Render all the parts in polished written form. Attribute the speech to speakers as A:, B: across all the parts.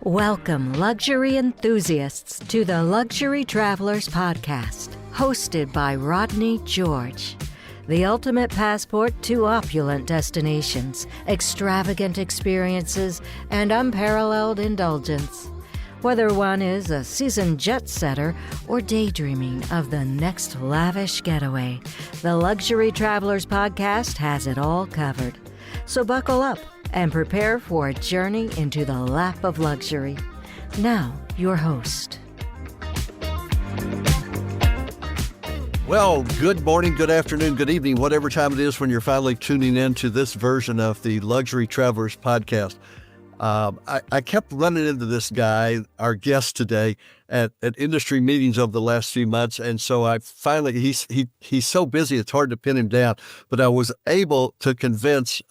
A: Welcome, luxury enthusiasts, to the Luxury Travelers Podcast, hosted by Rodney George. The ultimate passport to opulent destinations, extravagant experiences, and unparalleled indulgence. Whether one is a seasoned jet setter or daydreaming of the next lavish getaway, the Luxury Travelers Podcast has it all covered. So buckle up and prepare for a journey into the lap of luxury. Now, your host.
B: Well, good morning, good afternoon, good evening, whatever time it is when you're finally tuning in to this version of the Luxury Travelers Podcast. I kept running into this guy, our guest today, at industry meetings over the last few months, and so I finally, he's so busy it's hard to pin him down, but I was able to convince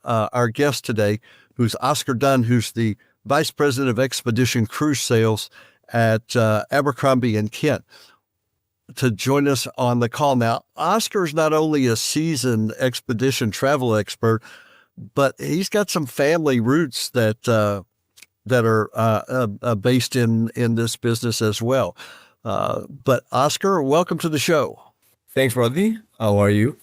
B: our guest today, who's Oscar Dunn, who's the Vice President of Expedition Cruise Sales at Abercrombie and Kent, to join us on the call. Now, Oscar is not only a seasoned expedition travel expert, but he's got some family roots that are based in this business as well. But Oscar, welcome to the show.
C: Thanks, Rodney. How are you?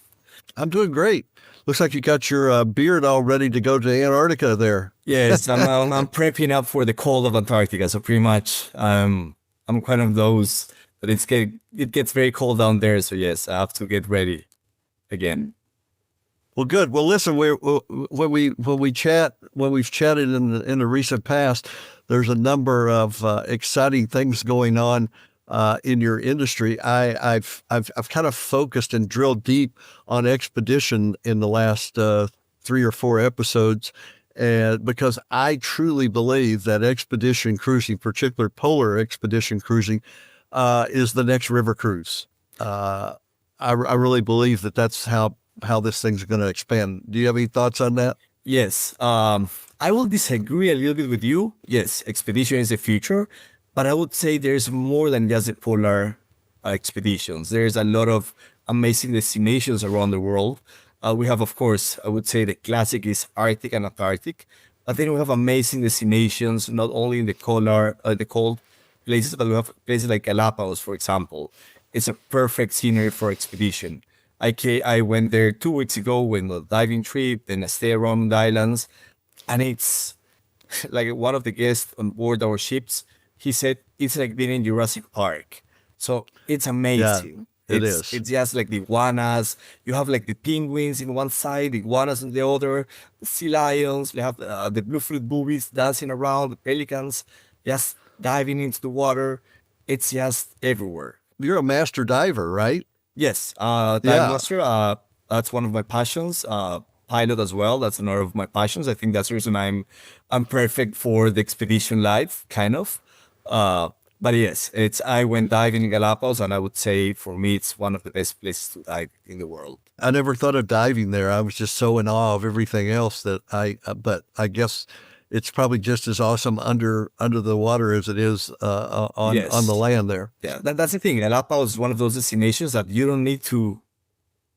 B: I'm doing great. Looks like you got your beard all ready to go to Antarctica there.
C: Yes, I'm prepping up for the cold of Antarctica. So pretty much, I'm kind of those that it gets very cold down there. So yes, I have to get ready again.
B: Well, good. Well, listen, when we've chatted in the recent past, there's a number of exciting things going on in your industry. I've kind of focused and drilled deep on expedition in the last 3 or 4 episodes, and because I truly believe that expedition cruising, particularly polar expedition cruising, is the next river cruise. I really believe that that's how this thing's going to expand. Do you have any thoughts on that?
C: Yes. I will disagree a little bit with you. Yes, expedition is the future, but I would say there's more than just the polar expeditions. There's a lot of amazing destinations around the world. We have, of course, I would say the classic is Arctic and Antarctic, but then we have amazing destinations, not only in the cold places, but we have places like Galapagos, for example. It's a perfect scenery for expedition. I went there 2 weeks ago with a diving trip, then I stay around the islands, and it's like one of the guests on board our ships, he said it's like being in Jurassic Park. So it's amazing.
B: Yeah, it is.
C: It's just like the iguanas. You have like the penguins in one side, the iguanas on the other, the sea lions. You have the bluefin boobies dancing around, the pelicans just diving into the water. It's just everywhere.
B: You're a master diver, right?
C: Yes, dive master. That's one of my passions. Pilot as well. That's another of my passions. I think that's the reason I'm perfect for the expedition life, kind of. But yes, I went diving in Galapagos, and I would say for me it's one of the best places to dive in the world.
B: I never thought of diving there. I was just so in awe of everything else but I guess it's probably just as awesome under the water as it is on the land there.
C: Yeah, that's the thing. Galapagos is one of those destinations that you don't need to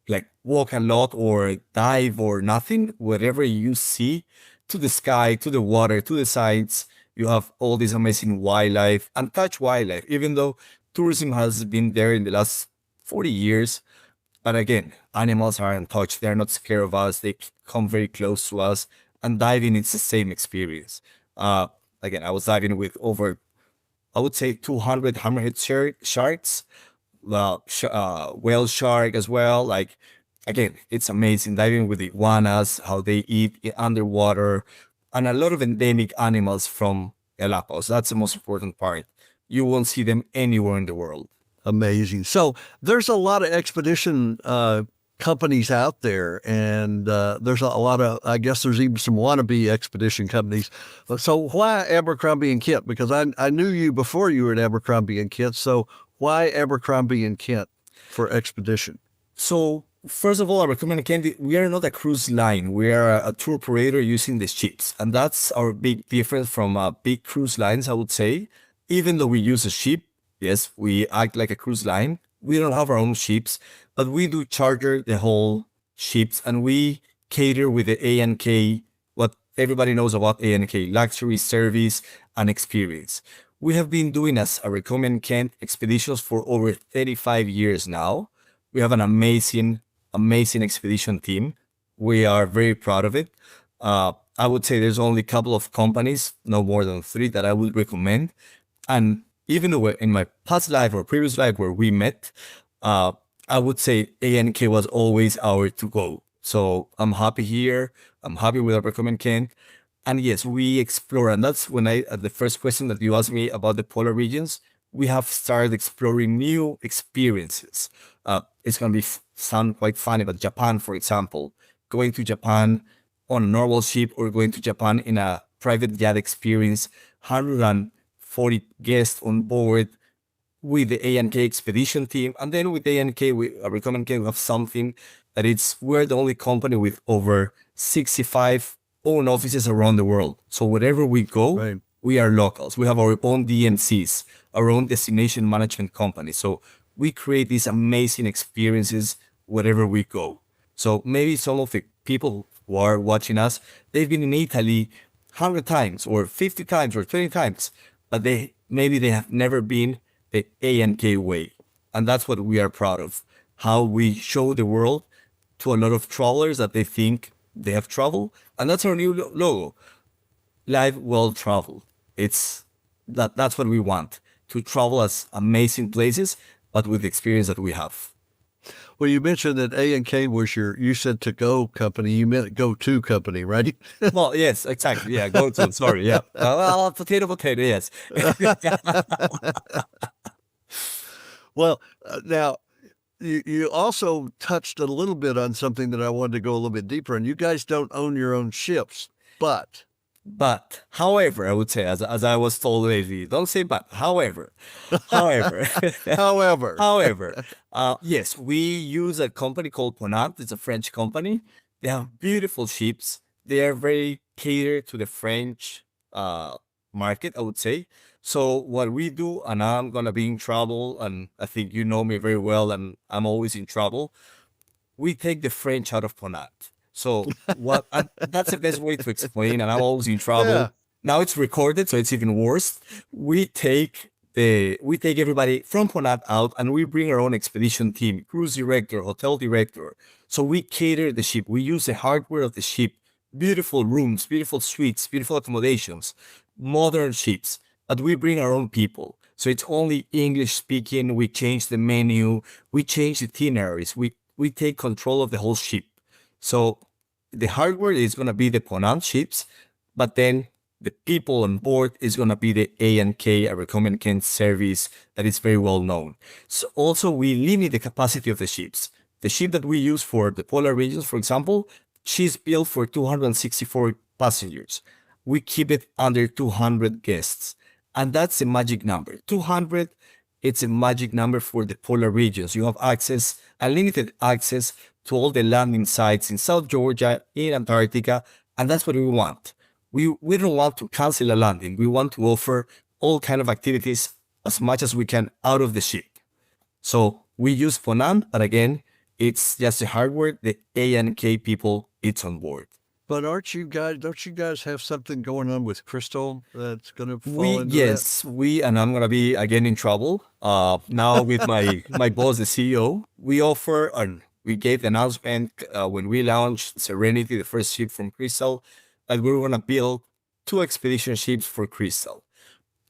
C: like walk a lot or dive or nothing. Whatever you see, to the sky, to the water, to the sides, you have all this amazing wildlife, untouched wildlife, even though tourism has been there in the last 40 years. But again, animals are untouched. They're not scared of us. They come very close to us. And diving, it's the same experience. Again, I was diving with over, I would say, 200 hammerhead sharks, whale shark as well. Like, again, it's amazing diving with the iguanas, how they eat underwater, and a lot of endemic animals from Galapagos. That's the most important part. You won't see them anywhere in the world.
B: Amazing. So there's a lot of expedition companies out there, and there's a lot of, I guess there's even some wannabe expedition companies. So why Abercrombie and Kent? Because I knew you before you were at Abercrombie and Kent. So why Abercrombie and Kent for expedition?
C: So first of all, Abercrombie and Kent, we are not a cruise line. We are a tour operator using the ships. And that's our big difference from big cruise lines, I would say. Even though we use a ship, yes, we act like a cruise line. We don't have our own ships, but we do charter the whole ships, and we cater with the A&K, what everybody knows about A&K, luxury service, an experience. We have been doing as Abercrombie and Kent expeditions for over 35 years now. We have an amazing expedition team. We are very proud of it. I would say there's only a couple of companies, no more than 3, that I would recommend. And even though in my past life or previous life where we met, I would say ANK was always our to go. So I'm happy here. I'm happy with Abercrombie and Kent. And yes, we explore, and that's when the first question that you asked me about the polar regions, we have started exploring new experiences. It's going to sound quite funny, but Japan, for example, going to Japan on a normal ship or going to Japan in a private jet experience, 140 guests on board with the ANK expedition team. And then with ANK, Abercrombie and Kent, we have something that we're the only company with over 65 own offices around the world. So wherever we go,
B: Right.
C: we are locals. We have our own DMCs, our own destination management company. So we create these amazing experiences wherever we go. So maybe some of the people who are watching us, they've been in Italy 100 times or 50 times or 20 times, but they have never been the ANK way. And that's what we are proud of, how we show the world to a lot of travelers that they think they have traveled. And that's our new logo, Live Well Traveled. That's what we want, to travel as amazing places, but with the experience that we have.
B: Well, you mentioned that A&K was you said to-go company. You meant go-to company, right?
C: Well, yes, exactly. Yeah, go to, sorry, yeah. Potato, yes.
B: Well, now, you also touched a little bit on something that I wanted to go a little bit deeper in. You guys don't own your own ships, but...
C: However, I would say, as I was told lately, don't say but, however,
B: However,
C: yes, we use a company called Ponant. It's a French company. They have beautiful ships. They are very catered to the French market, I would say. So what we do, and I'm going to be in trouble, and I think you know me very well, and I'm always in trouble, we take the French out of Ponant. So that's the best way to explain, and I'm always in trouble.
B: Yeah.
C: Now it's recorded, so it's even worse. We take everybody from Ponant out, and we bring our own expedition team, cruise director, hotel director. So we cater the ship. We use the hardware of the ship, beautiful rooms, beautiful suites, beautiful accommodations, modern ships, but we bring our own people. So it's only English speaking. We change the menu. We change the itineraries. We take control of the whole ship. So the hardware is going to be the Ponant ships, but then the people on board is going to be the A&K, Abercrombie and Kent service that is very well known. So also we limit the capacity of the ships. The ship that we use for the polar regions, for example, she's built for 264 passengers. We keep it under 200 guests. And that's a magic number. 200, it's a magic number for the polar regions. You have access, unlimited access to all the landing sites in South Georgia, in Antarctica, and that's what we want. We don't want to cancel a landing. We want to offer all kind of activities as much as we can out of the ship. So we use Ponant, but again, it's just the hardware. The A&K people, it's on board.
B: but don't you guys have something going on with Crystal that's going to fall into that?
C: And I'm going to be again in trouble. Now with my boss, the CEO, we offer, and we gave the announcement when we launched Serenity, the first ship from Crystal, that we were going to build 2 expedition ships for Crystal.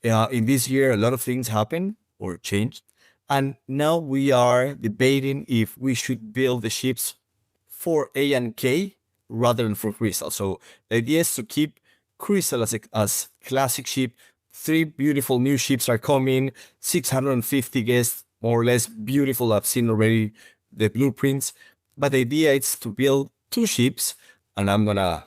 C: In this year, a lot of things happened or changed. And now we are debating if we should build the ships for A&K rather than for Crystal. So the idea is to keep Crystal as classic ship. 3 beautiful new ships are coming, 650 guests, more or less beautiful. I've seen already the blueprints. But the idea is to build 2 ships, and I'm going to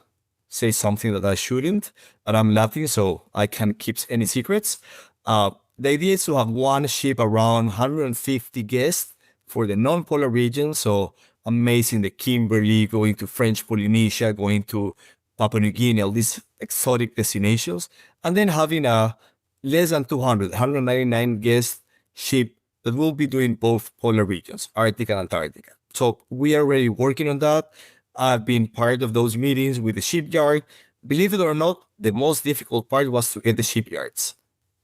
C: say something that I shouldn't, but I'm laughing so I can't keep any secrets. The idea is to have 1 ship around 150 guests for the non-polar region. So amazing, the Kimberley, going to French Polynesia, going to Papua New Guinea, all these exotic destinations. And then having a less than 200, 199 guest ship that will be doing both polar regions, Arctic and Antarctica. So we are already working on that. I've been part of those meetings with the shipyard. believe it or not, the most difficult part was to get the shipyards.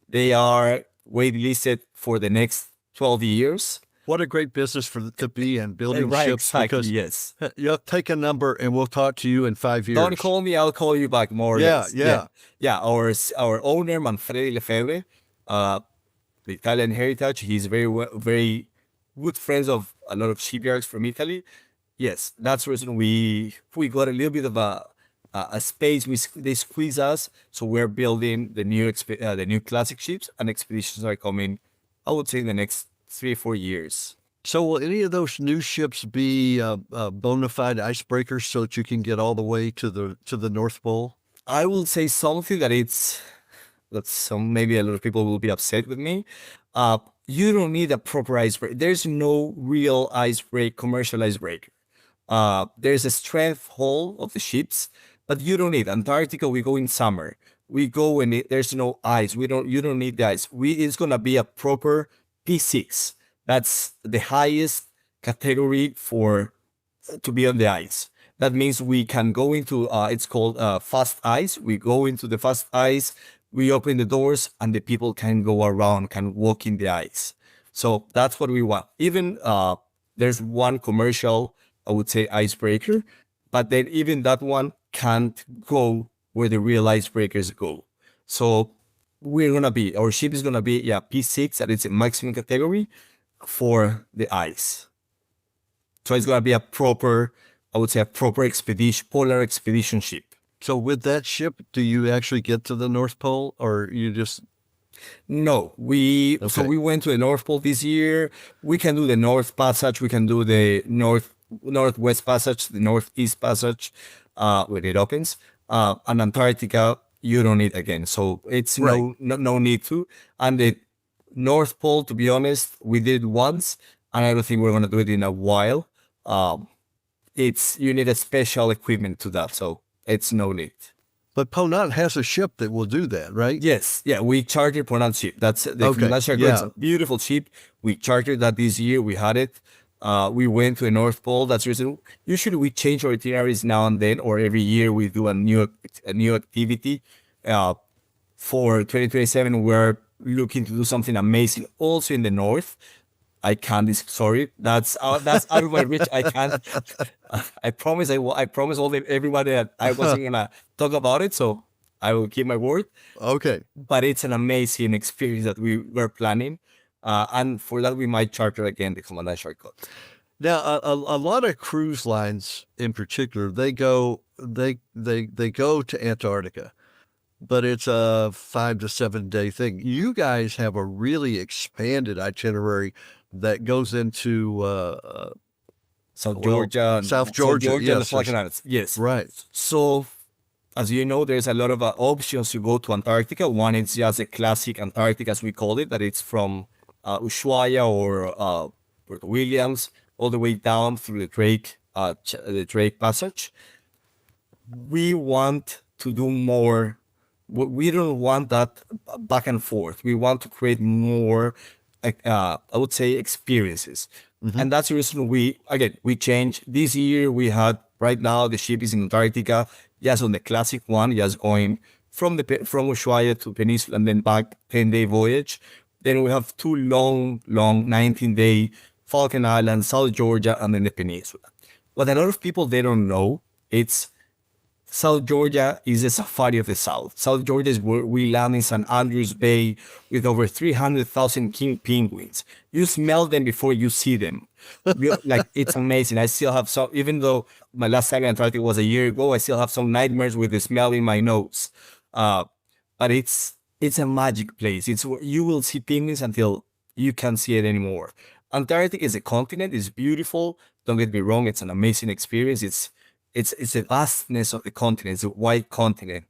C: They are waitlisted for the next 12 years.
B: What a great business to be in, building
C: Right,
B: ships.
C: exactly,
B: Because
C: yes.
B: you'll take a number and we'll talk to you in 5 years.
C: Don't call me, I'll call you back more or
B: Yeah,
C: less.
B: yeah.
C: Yeah, our owner, Manfredi Lefebvre, the Italian heritage, he's very good friends of a lot of shipyards from Italy. Yes, that's the reason we got a little bit of a space. They squeeze us, so we're building the new classic ships, and expeditions are coming, I would say, in the next 3 or 4 years.
B: So will any of those new ships be bona fide icebreakers so that you can get all the way to the North Pole?
C: I will say something maybe a lot of people will be upset with me. You don't need a proper icebreaker. There's no real commercial icebreaker. There's a strength hull of the ships, but you don't need Antarctica. We go in summer. We go when there's no ice. You don't need the ice. It's gonna be a proper P6. That's the highest category to be on the ice. That means we can go into it's called fast ice. We go into the fast ice. We open the doors and the people can go around, can walk in the ice. So that's what we want. Even there's one commercial, I would say, icebreaker, but then even that one can't go where the real icebreakers go. So our ship is gonna be P6, and it's a maximum category for the ice. So it's gonna be a proper expedition, polar expedition ship.
B: So with that ship, do you actually get to the North Pole, or you just...
C: No, so we went to the North Pole this year. We can do the North Passage. We can do the Northwest Passage, the Northeast Passage, when it opens. And Antarctica, you don't need again. So it's
B: Right.
C: no need to. And the North Pole, to be honest, we did it once, and I don't think we're gonna do it in a while. You need a special equipment to that, so it's no need.
B: But Ponant has a ship that will do that, right?
C: Yes, yeah, we chartered Ponant ship. That's the
B: Okay,
C: It's a beautiful ship. We chartered that this year. We had it. We went to the North Pole. That's the reason. Usually we change our itineraries now and then, or every year we do a new activity. For 2027, we're looking to do something amazing also in the north. I can't. Sorry, that's out of my reach. I can't. I promise. I promise everybody that I wasn't gonna talk about it. So I will keep my word.
B: Okay.
C: But it's an amazing experience that we were planning, and for that we might charter again the Commandant Shortcut.
B: Now, a lot of cruise lines in particular, they go to Antarctica, but it's a 5 to 7 day thing. You guys have a really expanded itinerary that goes into
C: South Georgia,
B: South Georgia,
C: and the
B: yes,
C: Falkland Islands. Yes,
B: right.
C: So, as you know, there's a lot of options to go to Antarctica. One is just a classic Antarctica, as we call it, that it's from Ushuaia or Port Williams all the way down through the Drake Passage. We want to do more. We don't want that back and forth. We want to create more, I would say, experiences. Mm-hmm. And that's the reason we changed. This year right now the ship is in Antarctica, just on the classic one, just going from Ushuaia to Peninsula and then back, 10-day voyage. Then we have two long 19-day Falkland Islands, South Georgia, and then the Peninsula. What a lot of people, they don't know, it's South Georgia is the safari of the South. South Georgia is where we land in St. Andrews Bay with over 300,000 king penguins. You smell them before you see them. It's amazing. I still have some, even though my last time in Antarctica was a year ago, I still have some nightmares with the smell in my nose. But it's a magic place. It's where you will see penguins until you can't see it anymore. Antarctica is a continent. It's beautiful. Don't get me wrong. It's an amazing experience. It's the vastness of the continent. It's a wide continent.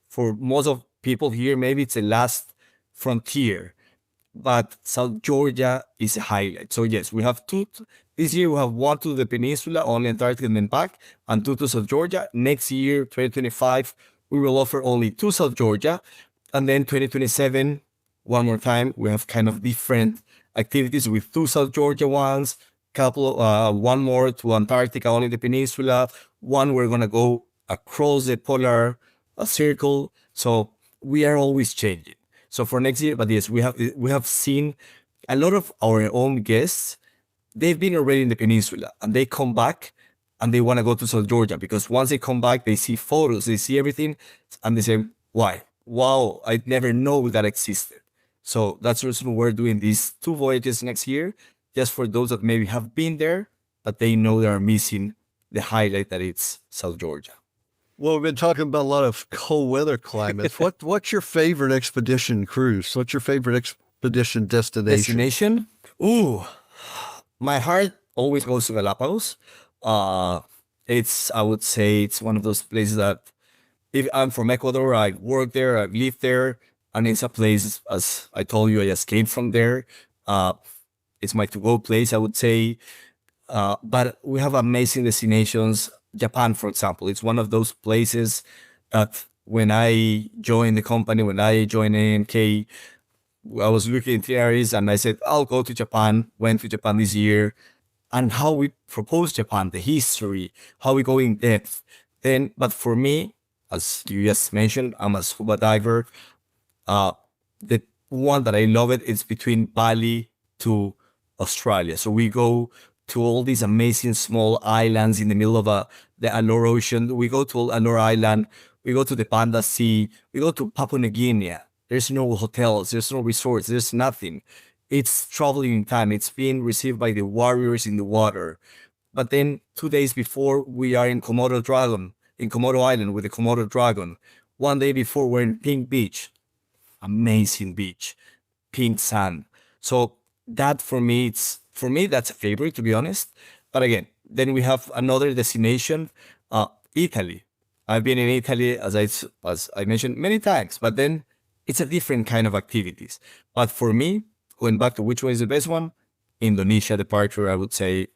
C: For most of people here, maybe it's the last frontier, but South Georgia is a highlight. So yes, we have two. This year we have one to the Peninsula, only Antarctica and then back, and two to South Georgia. Next year, 2025, we will offer only two South Georgia, and then 2027, one more time, we have kind of different activities with two South Georgia ones, one more to Antarctica, only the Peninsula. One we're gonna go across the polar a circle. So we are always changing. So for next year, but yes, we have seen a lot of our own guests. They've been already in the peninsula and they come back and they want to go to South Georgia because once they come back, they see photos, they see everything, and they say, why? Wow, I never know that existed. So that's the reason we're doing these 2 voyages next year, just for those that maybe have been there, but they know they are missing the highlight that it's South Georgia.
B: Well, we've been talking about a lot of cold weather climates. What's your favorite expedition cruise? What's your favorite expedition destination?
C: Ooh, my heart always goes to Galapagos. I would say it's one of those places that if I'm from Ecuador, I work there, I live there, and it's a place, as I told you, I just came from there. It's my to-go place, I would say. But we have amazing destinations. Japan, for example, it's one of those places that when I joined the company, when I joined ANK, I was looking at areas and I said, I'll go to Japan, went to Japan this year, and how we propose Japan, the history, how we go in depth. But for me, as you just mentioned, I'm a scuba diver. The one that I love is between Bali to Australia. So we go to all these amazing small islands in the middle of the Alor Ocean. We go to Alor Island. We go to the Panda Sea. We go to Papua New Guinea. There's no hotels. There's no resorts. There's nothing. It's traveling in time. It's being received by the warriors in the water. But then 2 days before, we are in Komodo Island with the Komodo dragon. 1 day before, we're in Pink Beach. Amazing beach. Pink sand. So that for me, that's a favorite, to be honest. But again, then we have another destination, Italy. I've been in Italy, as I mentioned many times, but then it's a different kind of activities. But for me, going back to which one is the best one, Indonesia departure, I would say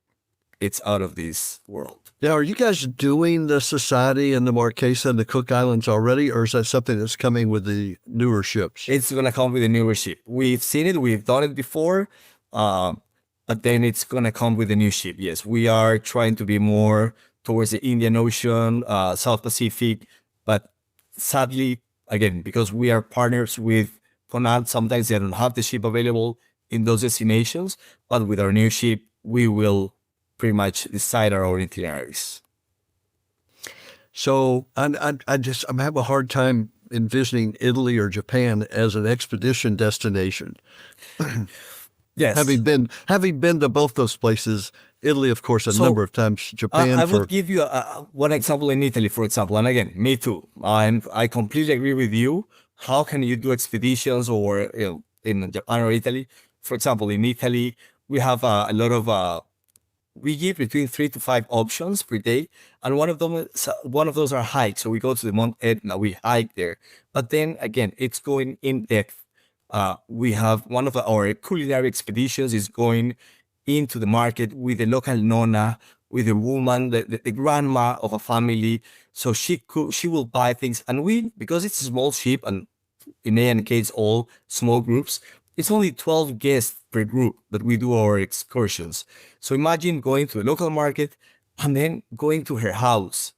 C: it's out of this world.
B: Now, are you guys doing the Society and the Marquesa and the Cook Islands already, or is that something that's coming with the newer ships?
C: It's going to come with the newer ship. We've seen it. We've done it before. But then it's going to come with a new ship. Yes, we are trying to be more towards the Indian Ocean, South Pacific. But sadly, again, because we are partners with Ponant, sometimes they don't have the ship available in those destinations. But with our new ship, we will pretty much decide our own itineraries.
B: So I'm having a hard time envisioning Italy or Japan as an expedition destination.
C: Yes.
B: Having been to both those places, Italy, of course, a number of times, Japan.
C: I would give you one example in Italy, for example. And again, me too. I completely agree with you. How can you do expeditions or in Japan or Italy? For example, in Italy, we have a lot of we give between 3 to 5 options per day, and one of those are hikes. So we go to the Mount Etna, we hike there. But then again, it's going in depth. We have one of our culinary expeditions is going into the market with the local nonna, with the woman, the grandma of a family. So she will buy things, and because it's a small ship, and in ANK it's all small groups. It's only 12 guests per group that we do our excursions. So imagine going to a local market and then going to her house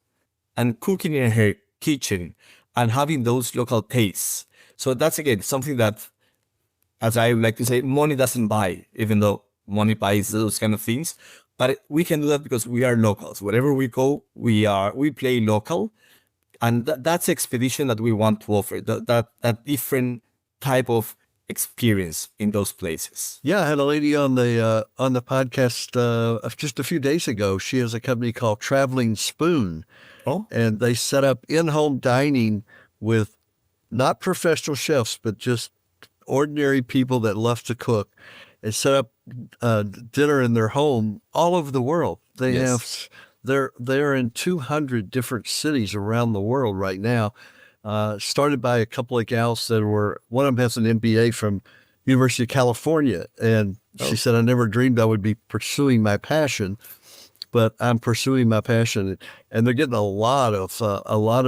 C: and cooking in her kitchen and having those local tastes. So that's, again, something that, as I like to say, money doesn't buy, even though money buys those kind of things. But we can do that because we are locals. Wherever we go, we play local. And that's the expedition that we want to offer, that different type of experience in those places.
B: Yeah, I had a lady on the podcast just a few days ago. She has a company called Traveling Spoon.
C: Oh.
B: And they set up in-home dining with not professional chefs, but just ordinary people that love to cook, and set up dinner in their home all over the world. They're in 200 different cities around the world right now. Started by a couple of gals one of them has an MBA from University of California. And she said, I never dreamed I would be pursuing my passion, but I'm pursuing my passion. And they're getting a lot of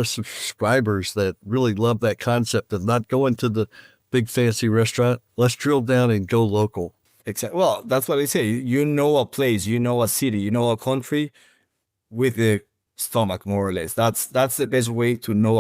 B: subscribers that really love that concept of not going to the big fancy restaurant. Let's drill down and go local.
C: Exactly. Well, that's what I say. You know a place, you know a city, you know a country with the stomach, more or less. That's the best way to know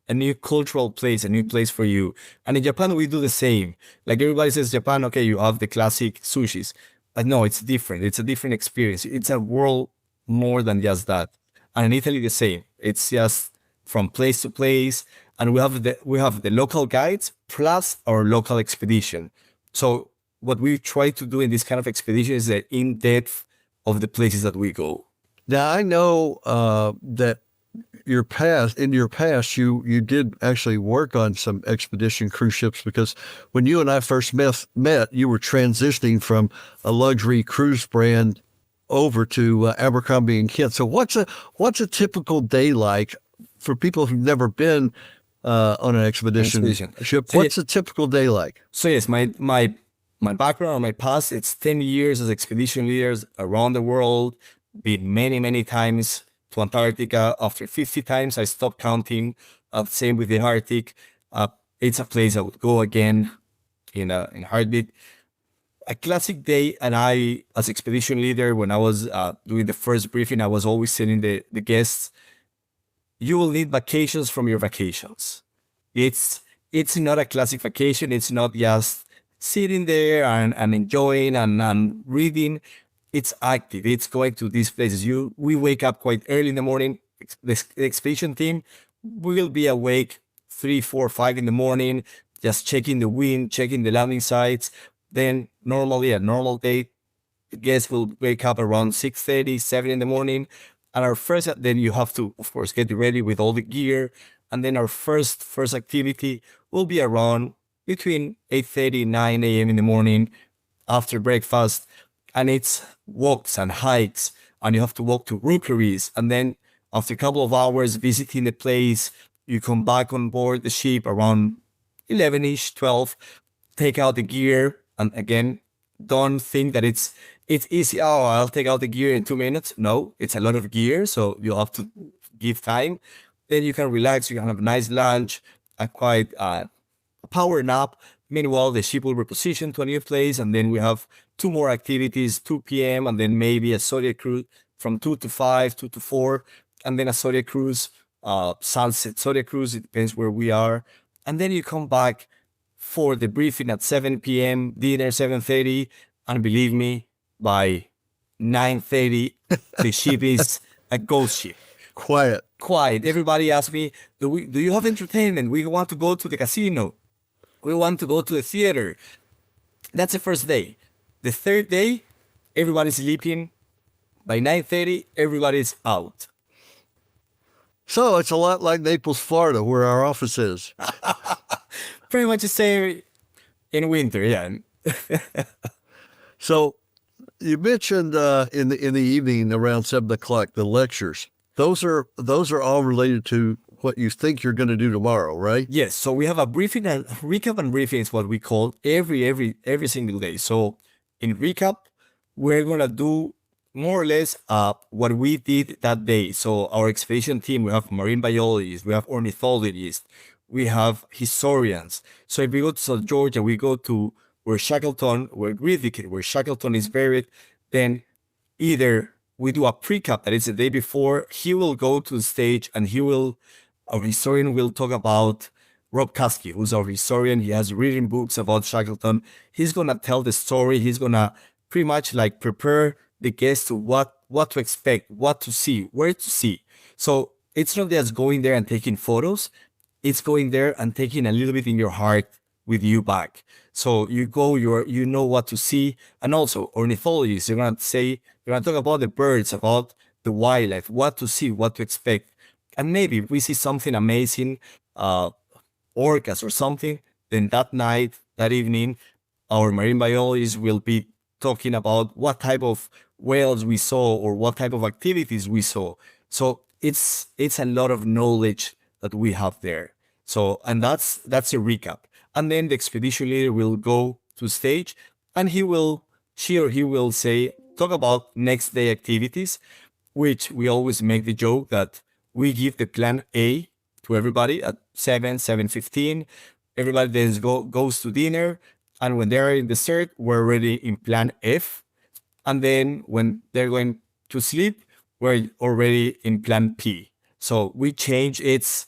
C: a new cultural place, a new place for you. And in Japan, we do the same. Like everybody says, Japan, okay, you have the classic sushis. But no, it's different. It's a different experience. It's a world more than just that. And in Italy, the same. It's just from place to place. And we have the local guides plus our local expedition. So what we try to do in this kind of expedition is the in-depth of the places that we go.
B: Now, I know that in your past, you did actually work on some expedition cruise ships, because when you and I first met, you were transitioning from a luxury cruise brand over to Abercrombie and Kent. So what's a typical day like for people who've never been on an expedition ship?
C: So
B: what's a typical day like?
C: So yes, my background, my past, it's 10 years as expedition leaders around the world, been many times to Antarctica. After 50 times, I stopped counting. Same with the Arctic. It's a place I would go again in a heartbeat. A classic day, and I, as expedition leader, when I was doing the first briefing, I was always telling the guests, you will need vacations from your vacations. It's not a classic vacation. It's not just sitting there and enjoying and reading. It's active. It's going to these places. We wake up quite early in the morning. The expedition team will be awake 3, 4, 5 in the morning, just checking the wind, checking the landing sites. Then normally, a normal day, the guests will wake up around 6:30, 7 in the morning. And then you have to, of course, get ready with all the gear. And then our first activity will be around between 8:30, 9 a.m. in the morning after breakfast. And it's walks and hikes, and you have to walk to rookeries. And then after a couple of hours visiting the place, you come back on board the ship around 11-ish, 12, take out the gear. And again, don't think that it's easy. Oh, I'll take out the gear in 2 minutes. No, it's a lot of gear, so you have to give time. Then you can relax, you can have a nice lunch, a quiet power nap. Meanwhile, the ship will reposition to a new place, and then we have 2 more activities, 2 p.m., and then maybe a Zodiac cruise from 2 to 5, 2 to 4, and then a Zodiac cruise, sunset Zodiac cruise, it depends where we are. And then you come back for the briefing at 7 p.m., dinner 7:30, and believe me, by 9:30, the ship is a ghost ship.
B: Quiet.
C: Everybody asks me, do you have entertainment? We want to go to the casino. We want to go to the theater. That's the first day. The third day, everybody's sleeping. By 9:30, everybody's out.
B: So it's a lot like Naples, Florida, where our office is.
C: Pretty much the same in winter, yeah.
B: So you mentioned in the evening around 7 o'clock, the lectures. Those are all related to what you think you're going to do tomorrow, right?
C: Yes. So we have a briefing and recap, and briefing is what we call every single day. So in recap, we're going to do more or less what we did that day. So our expedition team, we have marine biologists, we have ornithologists, we have historians. So if we go to South Georgia, we go to where Shackleton is buried, then either we do a pre-cap, that is the day before, he will go to the stage and our historian will talk about Rob Kasky, who's our historian. He has written books about Shackleton. He's going to tell the story. He's going to pretty much like prepare the guests to what to expect, what to see, where to see. So it's not just going there and taking photos. It's going there and taking a little bit in your heart with you back. So you go, you know what to see. And also ornithologists, you're going to talk about the birds, about the wildlife, what to see, what to expect. And maybe if we see something amazing, orcas or something, then that night, that evening, our marine biologists will be talking about what type of whales we saw or what type of activities we saw. So it's a lot of knowledge that we have there. So, and that's a recap. And then the expedition leader will go to stage and she or he will say, talk about next day activities, which we always make the joke that we give the plan A to everybody at 7:15. Everybody then goes to dinner. And when they're in dessert, we're already in plan F. And then when they're going to sleep, we're already in plan P. So we change it's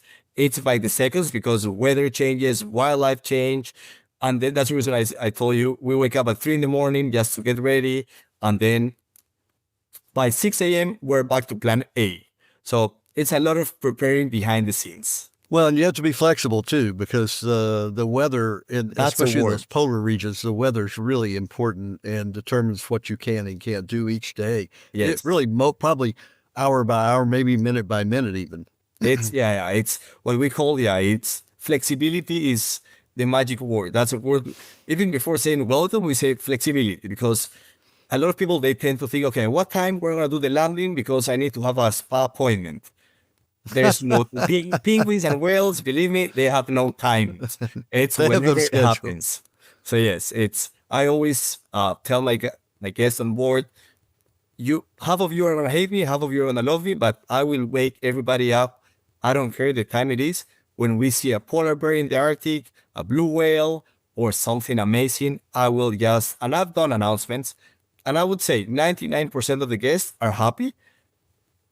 C: by the seconds because weather changes, wildlife change. And then that's the reason I told you we wake up at 3 in the morning just to get ready. And then by 6 a.m., we're back to plan A. So it's a lot of preparing behind the scenes.
B: Well, and you have to be flexible too, because the weather, especially in those polar regions, the weather's really important and determines what you can and can't do each day.
C: Yes.
B: It really probably hour by hour, maybe minute by minute even.
C: It's what we call, it's flexibility is the magic word. That's a word. Even before saying welcome, we say flexibility because a lot of people, they tend to think, okay, what time we're going to do the landing because I need to have a spa appointment. There's no penguins and whales. Believe me, they have no time. It's whenever it happens. So yes, I always tell my guests on board, half of you are gonna hate me, half of you are gonna love me, but I will wake everybody up. I don't care the time it is. When we see a polar bear in the Arctic, a blue whale, or something amazing, I will and I've done announcements, and I would say 99% of the guests are happy.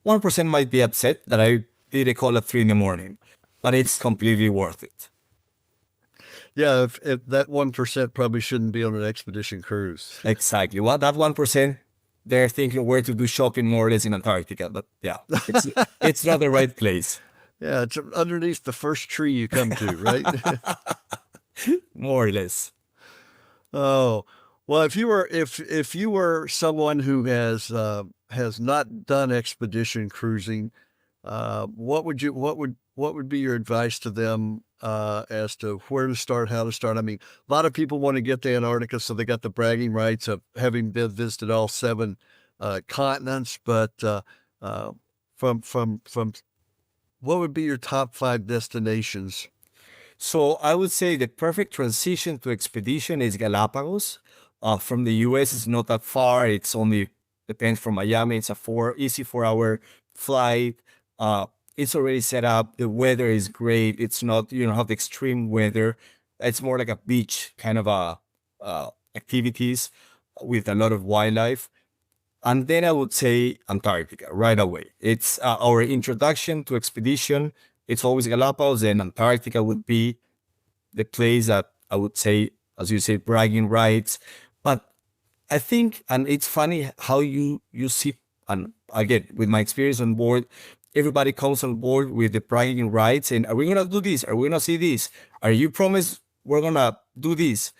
C: 1% might be upset that I did a call at 3 in the morning, but it's completely worth it.
B: Yeah, if that 1% probably shouldn't be on an expedition cruise.
C: Exactly. Well, that 1%, they're thinking where to do shopping more or less in Antarctica, but yeah, it's not the right place.
B: Yeah, it's underneath the first tree you come to, right?
C: More or less.
B: Oh, well, if you were someone who has not done expedition cruising, what would be your advice to them as to where to start, how to start? I mean, a lot of people want to get to Antarctica, so they got the bragging rights of having visited all 7 continents. But from what would be your top 5 destinations?
C: So I would say the perfect transition to expedition is Galapagos. From the US, it's not that far. It's only depends from Miami. It's easy 4-hour flight. It's already set up. The weather is great. It's not, you don't have the extreme weather. It's more like a beach kind of activities with a lot of wildlife. And then I would say Antarctica right away. It's our introduction to expedition. It's always Galapagos, and Antarctica would be the place that I would say, as you say, bragging rights. But I think, and it's funny how you see, and again, with my experience on board, everybody comes on board with the bragging rights and are we going to do this? Are we going to see this? Are you promised we're going to do this?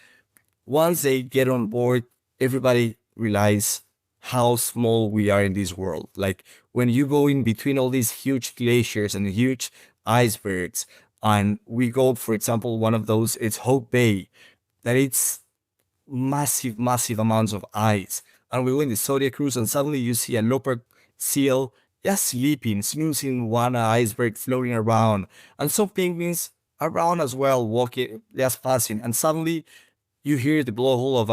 C: Once they get on board, everybody realizes how small we are in this world. Like when you go in between all these huge glaciers and huge icebergs, and we go, for example, one of those, it's Hope Bay, that it's massive amounts of ice. And we go in the Zodiac cruise and suddenly you see a leopard seal just sleeping, snoozing one iceberg floating around. And some penguins around as well, walking, just passing. And suddenly you hear the blowhole of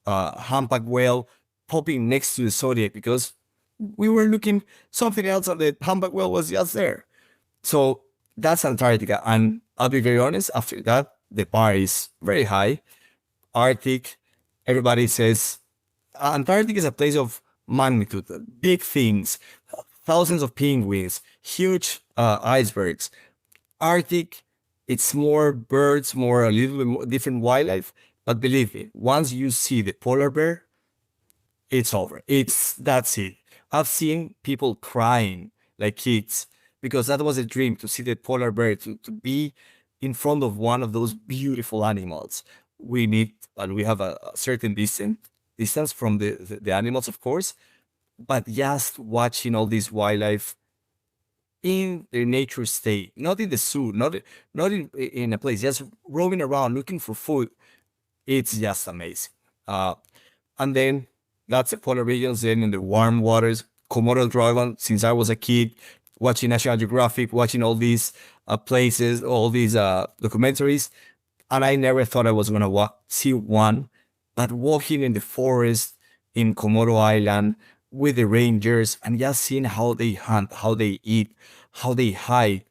C: a humpback whale popping next to the Zodiac because we were looking something else and the humpback whale was just there. So that's Antarctica. And I'll be very honest, after that, the bar is very high. Arctic, everybody says Antarctica is a place of magnitude, big things, thousands of penguins, huge icebergs. Arctic, it's more birds, a little bit more different wildlife. But believe me, once you see the polar bear, it's over. That's it. I've seen people crying like kids because that was a dream, to see the polar bear, to be in front of one of those beautiful animals. We need, and we have a certain distance from the animals, of course, but just watching all this wildlife in their nature state, not in the zoo, not in a place, just roaming around looking for food. It's just amazing. And then that's the polar regions. Then in the warm waters, Komodo dragon. Since I was a kid, watching National Geographic, watching all these places, all these documentaries, and I never thought I was gonna see one. But walking in the forest in Komodo Island with the rangers and just seeing how they hunt, how they eat, how they hide,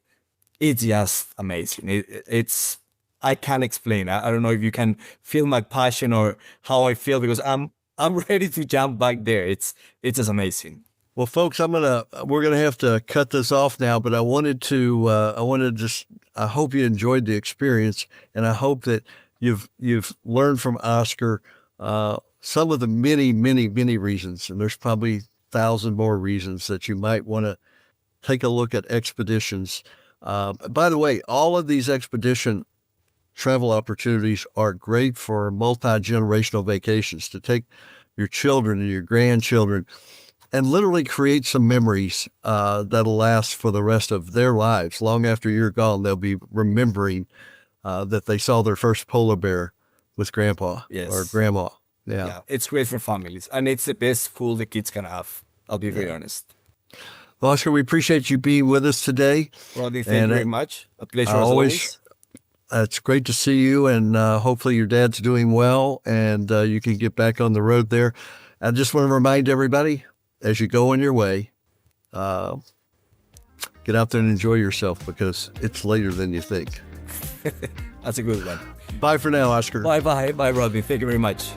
C: it's just amazing. It's I can't explain. I don't know if you can feel my passion or how I feel because I'm ready to jump back there. It's just amazing.
B: Well, folks, we're gonna have to cut this off now, but I wanted to I hope you enjoyed the experience, and I hope that you've learned from Oscar some of the many reasons, and there's probably 1,000 more reasons that you might want to take a look at expeditions. By the way, all of these expedition travel opportunities are great for multi-generational vacations, to take your children and your grandchildren and literally create some memories that'll last for the rest of their lives. Long after you're gone, they'll be remembering that they saw their first polar bear with grandpa or grandma. Yeah,
C: it's great for families, and it's the best food the kids can have. I'll be very honest.
B: Well, Oscar, we appreciate you being with us today.
C: Rodney, thank you very much. A pleasure as always.
B: It's great to see you, and hopefully your dad's doing well, and you can get back on the road there. I just want to remind everybody, as you go on your way, get out there and enjoy yourself, because it's later than you think.
C: That's a good one.
B: Bye for now, Oscar.
C: Bye, Rodney. Thank you very much.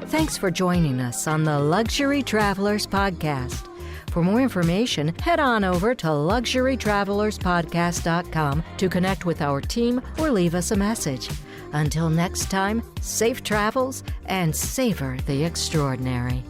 A: Thanks for joining us on the Luxury Travelers Podcast. For more information, head on over to luxurytravelerspodcast.com to connect with our team or leave us a message. Until next time, safe travels and savor the extraordinary.